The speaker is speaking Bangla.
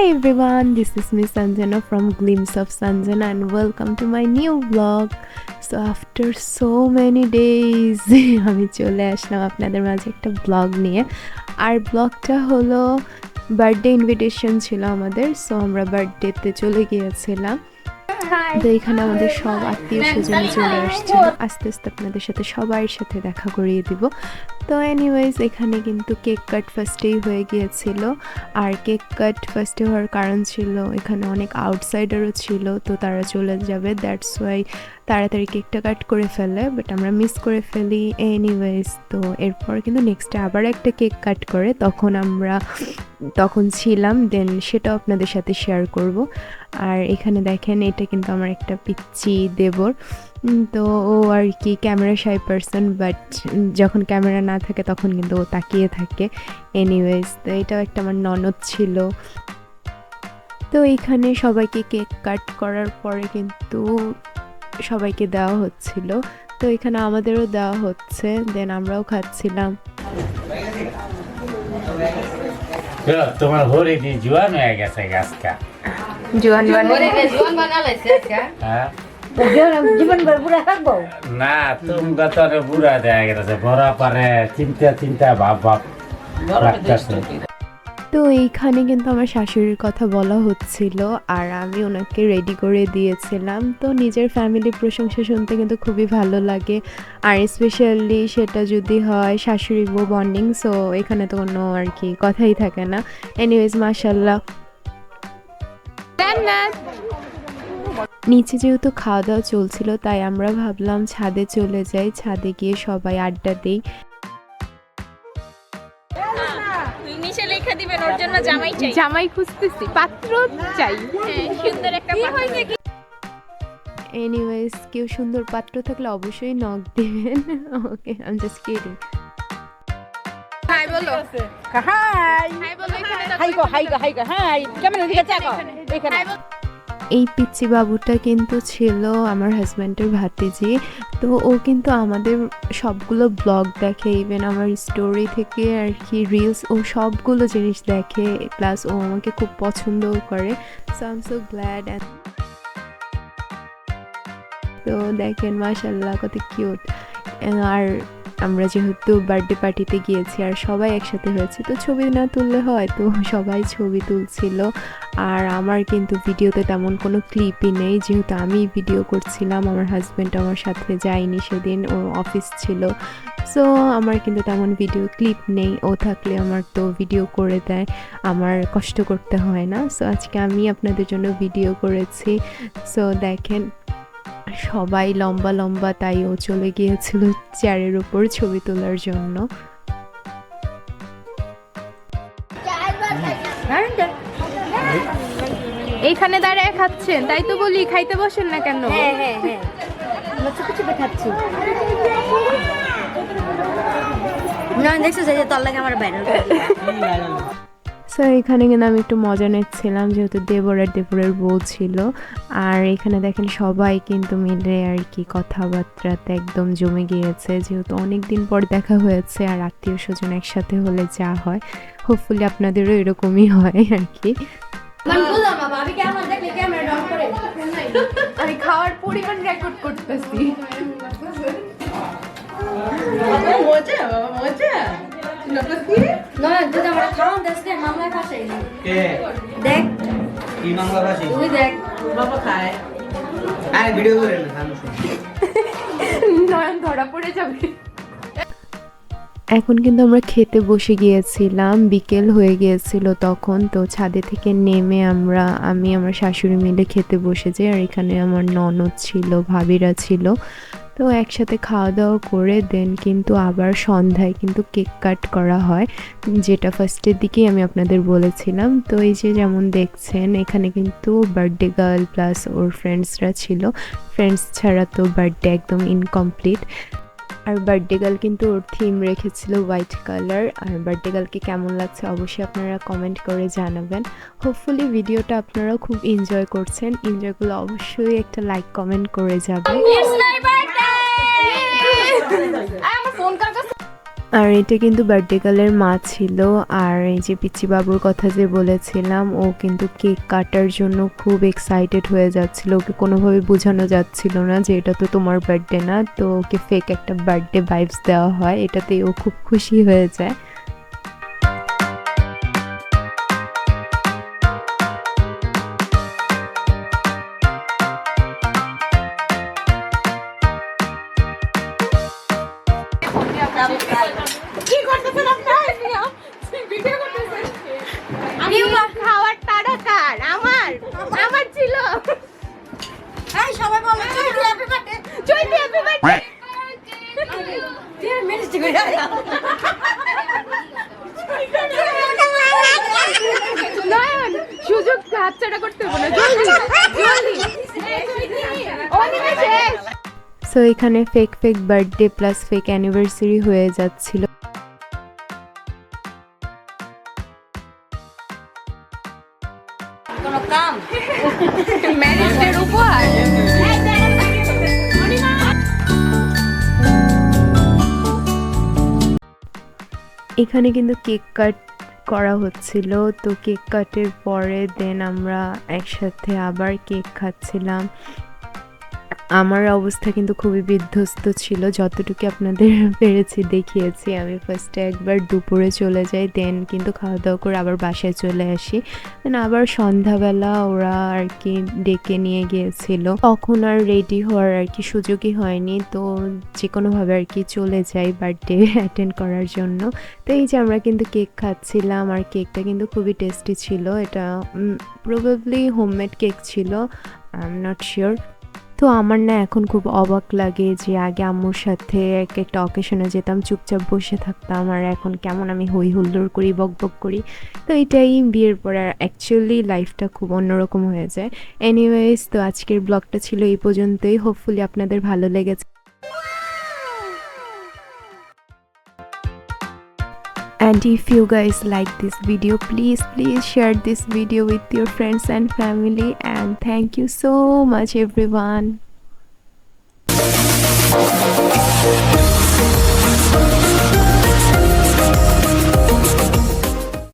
Hi everyone, this is Miss Sanjana from Glimpse of Sanjana and welcome to my new vlog. So after so many days আমি চলে আসলাম আপনাদের মাঝে একটা ব্লগ নিয়ে। আর ব্লগটা হলো বার্থডে ইনভিটেশন ছিল আমাদের, সো আমরা বার্থডেতে চলে গিয়েছিলাম। তো এখানে আমাদের সব আত্মীয় স্বজন চলে আসছিল, আস্তে আস্তে আপনাদের সাথে সবার সাথে দেখা করিয়ে দিব। তো এনিওয়েজ এখানে কিন্তু কেক কাট ফার্স্টেই হয়ে গিয়েছিল। আর কেক কাট ফার্স্টে হওয়ার কারণ ছিল এখানে অনেক আউটসাইডারও ছিল, তো তারা চলে যাবে, দ্যাটস ওয়াই তাড়াতাড়ি কেকটা কাট করে ফেলে, বাট আমরা মিস করে ফেলি। এনিওয়েজ তো এরপর কিন্তু নেক্সটে আবার একটা কেক কাট করে তখন ছিলাম, দেন সেটাও আপনাদের সাথে শেয়ার করব। আর এখানে দেখেন এটা কিন্তু আমার একটা পিচ্চি দেবর, তো ও আর কি ক্যামেরা শাই পারসন, বাট যখন ক্যামেরা না থাকে তখন কিন্তু ও তাকিয়ে থাকে। এনিওয়েজ তো এটাও একটা আমার ননদ ছিল। তো এইখানে সবাইকে কেক কাট করার পরে কিন্তু সবাইকে দেওয়া হচ্ছিল, তো এখানে আমাদেরও দেওয়া হচ্ছে, দেন আমরাও খাচ্ছিলাম। তোমার হরে দি জোয়ান হয়ে গেছে গাছটা, জোয়ান না তোমরা তো বুড়া দেয়া গেছে, বড় পারে চিন্তা ভাব লাগতেছে। তো এইখানে কিন্তু আমার শাশুড়ির কথা বলা হচ্ছিল আর আমি ওনাকে রেডি করে দিয়েছিলাম। তো নিজের ফ্যামিলির প্রশংসা শুনতে কিন্তু খুবই ভালো লাগে, আর স্পেশালি সেটা যদি হয় শাশুড়ি বউ বন্ডিং, সো এখানে তো কোনো আর কি কথাই থাকে না। এনিওয়েজ মাশাল্লাহ। নিচে যেহেতু খাওয়া দাওয়া চলছিল তাই আমরা ভাবলাম ছাদে চলে যাই, ছাদে গিয়ে সবাই আড্ডা দিই। জামাই খুঁজতেছি, পাত্র চাই, সুন্দর একটা পাত্র। এনিওয়েজ কেউ সুন্দর পাত্র থাকলে অবশ্যই নক দিবেন। Okay, I am just kidding. Hi বলো, হাই হাই বলো, হাই কেমন দিকে চাকো এখানে। এই পিচ্চি বাবুটা কিন্তু ছিল আমার হাজব্যান্ডের ভাতিজি, তো ও কিন্তু আমাদের সবগুলো ব্লগ দেখে, ইভেন আমার স্টোরি থেকে আর কি রিলস, ও সবগুলো জিনিস দেখে, প্লাস ও আমাকে খুব পছন্দও করে। So I am so glad. তো দেখেন মাশাল্লাহ কত কিউট। আর আমরা যেহেতু বার্থডে পার্টিতে গিয়েছি আর সবাই একসাথে হয়েছে, তো ছবি না তুললে হয়, তো সবাই ছবি তুলছিল। আর আমার কিন্তু ভিডিওতে তেমন কোনো ক্লিপই নেই, যেহেতু আমি ভিডিও করছিলাম, আমার হাজব্যান্ড আমার সাথে যায়নি সেদিন, ও অফিস ছিল। সো আমার কিন্তু তেমন ভিডিও ক্লিপ নেই, ও থাকলে আমার তো ভিডিও করে দেয়, আমার কষ্ট করতে হয় না। সো আজকে আমি আপনাদের জন্য ভিডিও করেছি। সো দেখেন সবাই লম্বা লম্বা, তাই ও চলে গিয়েছিল চেয়ারের উপর ছবি তোলার জন্য। এইখানে দাঁড়ায় খাচ্ছেন, তাই তো বলি খাইতে বসেন না কেন? হ্যাঁ হ্যাঁ হ্যাঁ, আমরা চুপি চুপি খাচ্ছি। না দেখছো যে তোর লাগে আমার বাইরে। সো এখানে কিন্তু আমি একটু মজা নিচ্ছিলাম, যেহেতু দেবরের বউ ছিল। আর এখানে দেখেন সবাই কিন্তু মিলে আর কি কথাবার্তাতে একদম জমে গিয়েছে, যেহেতু অনেক দিন পর দেখা হয়েছে, আর আত্মীয় স্বজন একসাথে হলে যা হয়, হোপফুলি আপনাদেরও এরকমই হয় আর কি। আমি খাওয়ার পরিমাণ রেকর্ড করতেছি। এখন কিন্তু আমরা খেতে বসে গিয়েছিলাম, বিকেল হয়ে গিয়েছিল তখন। তো ছাদে থেকে নেমে আমি আমার শাশুড়ি মিলে খেতে বসেছি, আর এখানে আমার ননদ ছিল, ভাবিরা ছিল। তো একসাথে খাওয়া দাওয়া করে দেন কিন্তু আবার সন্ধ্যায় কিন্তু কেক কাট করা হয়, যেটা ফার্স্টের দিকেই আমি আপনাদের বলেছিলাম। তো এই যে যেমন দেখছেন এখানে কিন্তু বার্থডে গার্ল প্লাস ওর ফ্রেন্ডসরা ছিল, ফ্রেন্ডস ছাড়া তো বার্থডে একদম ইনকমপ্লিট। আর বার্থডে গার্ল কিন্তু ওর থিম রেখেছিল হোয়াইট কালার। আর বার্থডে গার্লকে কেমন লাগছে অবশ্যই আপনারা কমেন্ট করে জানাবেন। হোপফুলি ভিডিওটা আপনারাও খুব এনজয় করছেন, এনজয় করলে অবশ্যই একটা লাইক কমেন্ট করে যাবেন। আর এটা কিন্তু বার্থডে গার্লের মা ছিল। আর এই যে পিচ্চি বাবুর কথা যে বলেছিলাম, ও কিন্তু কেক কাটার জন্য খুব এক্সাইটেড হয়ে যাচ্ছিল। ওকে কোনোভাবে বোঝানো যাচ্ছিল না যে এটা তো তোমার বার্থডে না, তো ওকে ফেক একটা বার্থডে ভাইবস দেওয়া হয়, এটাতে ও খুব খুশি হয়ে যায়। কি করতেছেন আপনারা? ভিডিও করতেছেন? খাওয়ার টাকা কার? আমার ছিল। এই সবাই বলো চৈতি হ্যাপি বার্থডে, চৈতি হ্যাপি বার্থডে। ডিয়ার মিষ্টি করে নয়ন, সুযোগ হাতছাড়া করতে হবে না, জলদি জলদি। সো এখানে fake birthday plus fake anniversary হয়ে যাচ্ছিল। কোনো কাম ম্যারেজের উপহার। এখানে কিন্তু কেক কাট করা হচ্ছিল, তো কেক কাটের পরে দেন আমরা একসাথে আবার কেক খাচ্ছিলাম। আমার অবস্থা কিন্তু খুবই বিধ্বস্ত ছিল, যতটুকু আপনাদের পেরেছি দেখিয়েছি। আমি ফার্স্টে একবার দুপুরে চলে যাই, দেন কিন্তু খাওয়া দাওয়া করে আবার বাসায় চলে আসি। দেন আবার সন্ধ্যাবেলা ওরা আর কি ডেকে নিয়ে গিয়েছিল, তখন আর রেডি হওয়ার আর কি সুযোগই হয়নি, তো যে কোনোভাবে আর কি চলে যাই বার্থডে অ্যাটেন্ড করার জন্য। তো এই যে আমরা কিন্তু কেক খাচ্ছিলাম, আর কেকটা কিন্তু খুবই টেস্টি ছিল। এটা প্রবাবলি হোমমেড কেক ছিল, আই এম নট শিওর। তো আমার না এখন খুব অবাক লাগে যে আগে আম্মুর সাথে এক একটা অকেশনে যেতাম, চুপচাপ বসে থাকতাম, আর এখন কেমন আমি হই হুল্লোড় করি, বকবক করি। তো এটাই বিয়ের পর অ্যাকচুয়ালি লাইফটা খুব অন্যরকম হয়ে যায়। এনিওয়েজ, তো আজকের ব্লগটা ছিল এই পর্যন্তই। হোপফুলি আপনাদের ভালো লেগেছে। And if you guys like this video, please share this video with your friends and family, and thank you so much everyone.